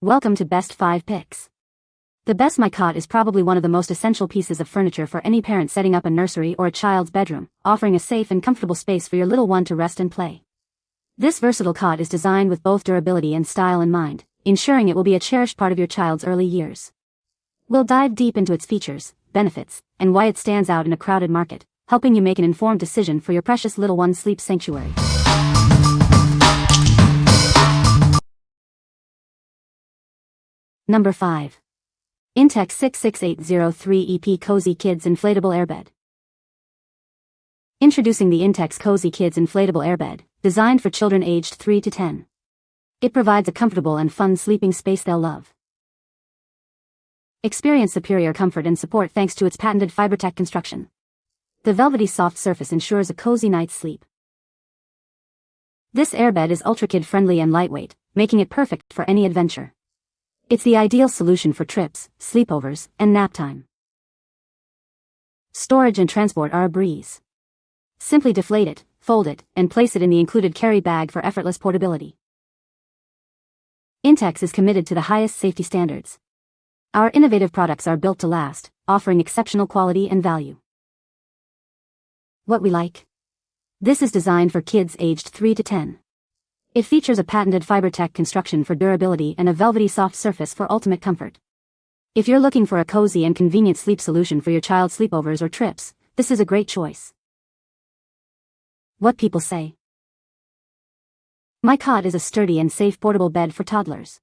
Welcome to Best 5 Picks. The Best My Cot is probably one of the most essential pieces of furniture for any parent setting up a nursery or a child's bedroom, offering a safe and comfortable space for your little one to rest and play. This versatile cot is designed with both durability and style in mind, ensuring it will be a cherished part of your child's early years. We'll dive deep into its features, benefits, and why it stands out in a crowded market, helping you make an informed decision for your precious little one's sleep sanctuary. Number 5. INTEX 66803 EP Cozy Kidz Inflatable Airbed. Introducing the INTEX Cozy Kidz Inflatable Airbed, designed for children aged 3 to 10. It provides a comfortable and fun sleeping space they'll love. Experience superior comfort and support thanks to its patented FiberTech construction. The velvety soft surface ensures a cozy night's sleep. This airbed is ultra kid-friendly and lightweight, making it perfect for any adventure. It's the ideal solution for trips, sleepovers, and nap time. Storage and transport are a breeze. Simply deflate it, fold it, and place it in the included carry bag for effortless portability. INTEX is committed to the highest safety standards. Our innovative products are built to last, offering exceptional quality and value. What we like? This is designed for kids aged 3 to 10. It features a patented FiberTech construction for durability and a velvety soft surface for ultimate comfort. If you're looking for a cozy and convenient sleep solution for your child's sleepovers or trips, this is a great choice. What people say. My Cot is a sturdy and safe portable bed for toddlers.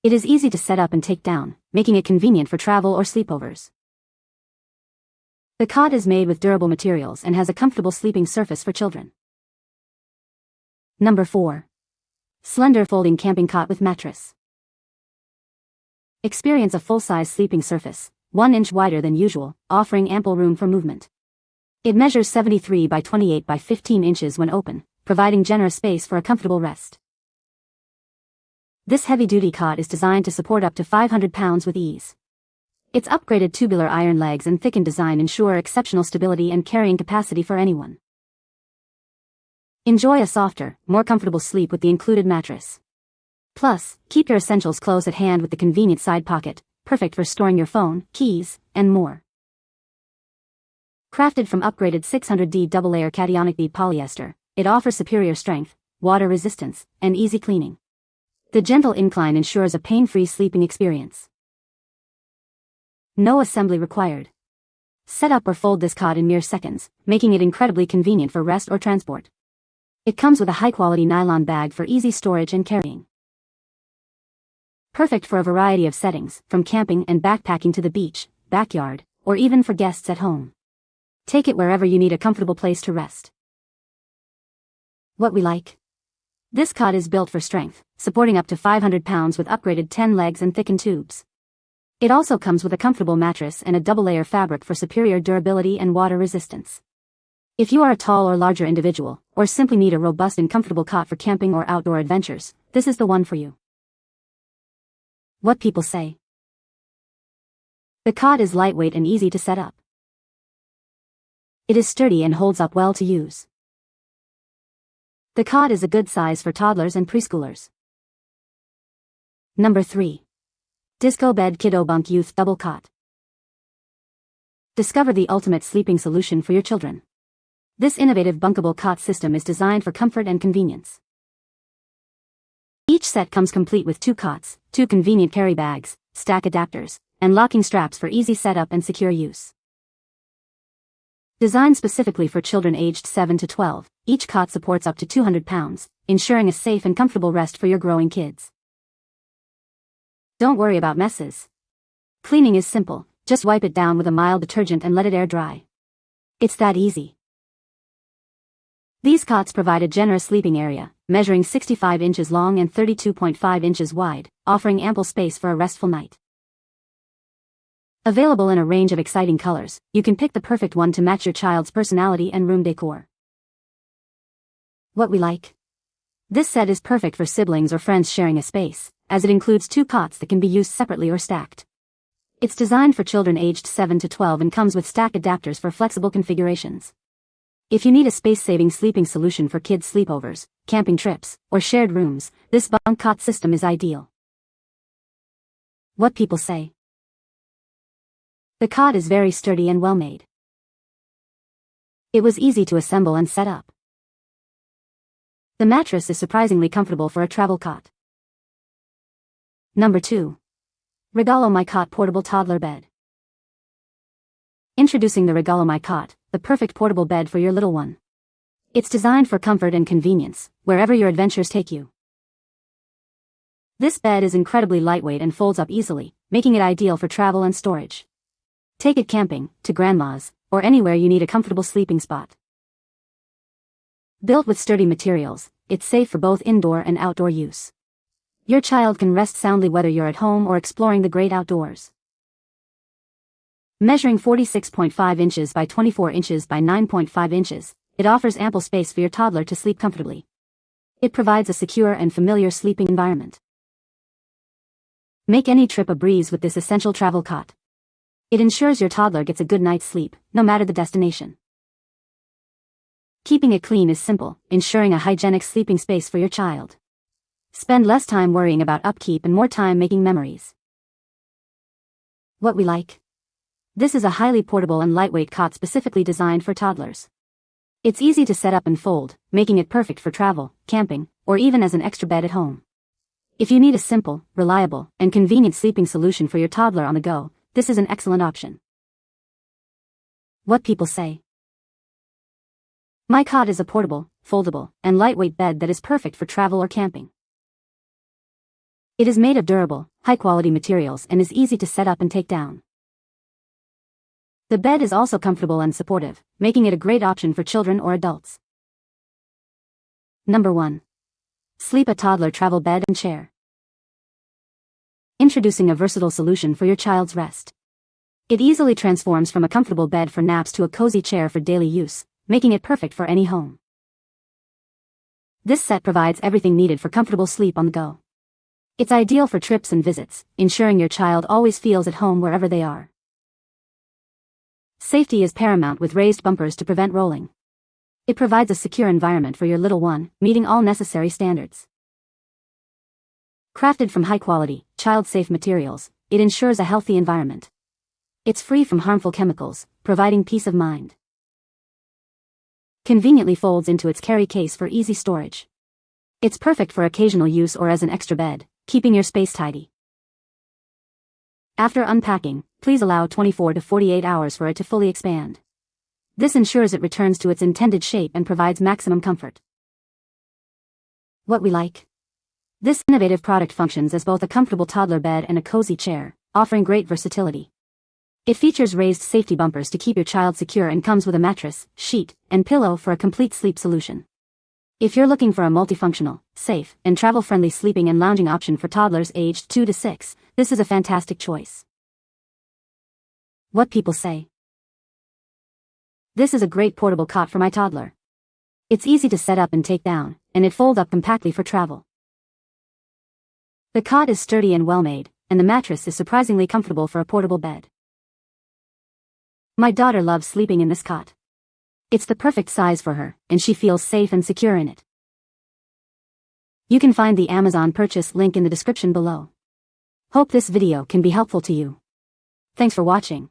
It is easy to set up and take down, making it convenient for travel or sleepovers. The cot is made with durable materials and has a comfortable sleeping surface for children. Number 4. Slendor Folding Camping Cot with Mattress. Experience a full-size sleeping surface, 1 inch wider than usual, offering ample room for movement. It measures 73 by 28 by 15 inches when open, providing generous space for a comfortable rest. This heavy-duty cot is designed to support up to 500 pounds with ease. Its upgraded tubular iron legs and thickened design ensure exceptional stability and carrying capacity for anyone. Enjoy a softer, more comfortable sleep with the included mattress. Plus, keep your essentials close at hand with the convenient side pocket, perfect for storing your phone, keys, and more. Crafted from upgraded 600D double-layer cationic bead polyester, it offers superior strength, water resistance, and easy cleaning. The gentle incline ensures a pain-free sleeping experience. No assembly required. Set up or fold this cot in mere seconds, making it incredibly convenient for rest or transport. It comes with a high-quality nylon bag for easy storage and carrying. Perfect for a variety of settings, from camping and backpacking to the beach, backyard, or even for guests at home. Take it wherever you need a comfortable place to rest. What we like? This cot is built for strength, supporting up to 500 pounds with upgraded 10 legs and thickened tubes. It also comes with a comfortable mattress and a double-layer fabric for superior durability and water resistance. If you are a tall or larger individual, or simply need a robust and comfortable cot for camping or outdoor adventures, this is the one for you. What people say. The cot is lightweight and easy to set up. It is sturdy and holds up well to use. The cot is a good size for toddlers and preschoolers. Number 3. Disco Bed Kid-O-Bunk Youth Double Cot. Discover the ultimate sleeping solution for your children. This innovative bunkable cot system is designed for comfort and convenience. Each set comes complete with 2 cots, 2 convenient carry bags, stack adapters, and locking straps for easy setup and secure use. Designed specifically for children aged 7 to 12, each cot supports up to 200 pounds, ensuring a safe and comfortable rest for your growing kids. Don't worry about messes. Cleaning is simple, just wipe it down with a mild detergent and let it air dry. It's that easy. These cots provide a generous sleeping area, measuring 65 inches long and 32.5 inches wide, offering ample space for a restful night. Available in a range of exciting colors, you can pick the perfect one to match your child's personality and room decor. What we like? This set is perfect for siblings or friends sharing a space, as it includes 2 cots that can be used separately or stacked. It's designed for children aged 7 to 12 and comes with stack adapters for flexible configurations. If you need a space-saving sleeping solution for kids' sleepovers, camping trips, or shared rooms, this bunk cot system is ideal. What people say. The cot is very sturdy and well made. It was easy to assemble and set up. The mattress is surprisingly comfortable for a travel cot. Number 2. Regalo My Cot Portable Toddler Bed. Introducing the Regalo My Cot, the perfect portable bed for your little one. It's designed for comfort and convenience, wherever your adventures take you. This bed is incredibly lightweight and folds up easily, making it ideal for travel and storage. Take it camping, to grandma's, or anywhere you need a comfortable sleeping spot. Built with sturdy materials, it's safe for both indoor and outdoor use. Your child can rest soundly whether you're at home or exploring the great outdoors. Measuring 46.5 inches by 24 inches by 9.5 inches, it offers ample space for your toddler to sleep comfortably. It provides a secure and familiar sleeping environment. Make any trip a breeze with this essential travel cot. It ensures your toddler gets a good night's sleep, no matter the destination. Keeping it clean is simple, ensuring a hygienic sleeping space for your child. Spend less time worrying about upkeep and more time making memories. What we like. This is a highly portable and lightweight cot specifically designed for toddlers. It's easy to set up and fold, making it perfect for travel, camping, or even as an extra bed at home. If you need a simple, reliable, and convenient sleeping solution for your toddler on the go, this is an excellent option. What people say. My Cot is a portable, foldable, and lightweight bed that is perfect for travel or camping. It is made of durable, high-quality materials and is easy to set up and take down. The bed is also comfortable and supportive, making it a great option for children or adults. Number 1. Sleepah Toddler Travel Bed and Chair. Introducing a versatile solution for your child's rest. It easily transforms from a comfortable bed for naps to a cozy chair for daily use, making it perfect for any home. This set provides everything needed for comfortable sleep on the go. It's ideal for trips and visits, ensuring your child always feels at home wherever they are. Safety is paramount with raised bumpers to prevent rolling. It provides a secure environment for your little one, meeting all necessary standards. Crafted from high-quality, child-safe materials, it ensures a healthy environment. It's free from harmful chemicals, providing peace of mind. Conveniently folds into its carry case for easy storage. It's perfect for occasional use or as an extra bed, keeping your space tidy. After unpacking, please allow 24 to 48 hours for it to fully expand. This ensures it returns to its intended shape and provides maximum comfort. What we like. This innovative product functions as both a comfortable toddler bed and a cozy chair, offering great versatility. It features raised safety bumpers to keep your child secure and comes with a mattress, sheet, and pillow for a complete sleep solution. If you're looking for a multifunctional, safe, and travel-friendly sleeping and lounging option for toddlers aged 2 to 6, this is a fantastic choice. What people say. This is a great portable cot for my toddler. It's easy to set up and take down, and it folds up compactly for travel. The cot is sturdy and well-made, and the mattress is surprisingly comfortable for a portable bed. My daughter loves sleeping in this cot. It's the perfect size for her, and she feels safe and secure in it. You can find the Amazon purchase link in the description below. Hope this video can be helpful to you. Thanks for watching.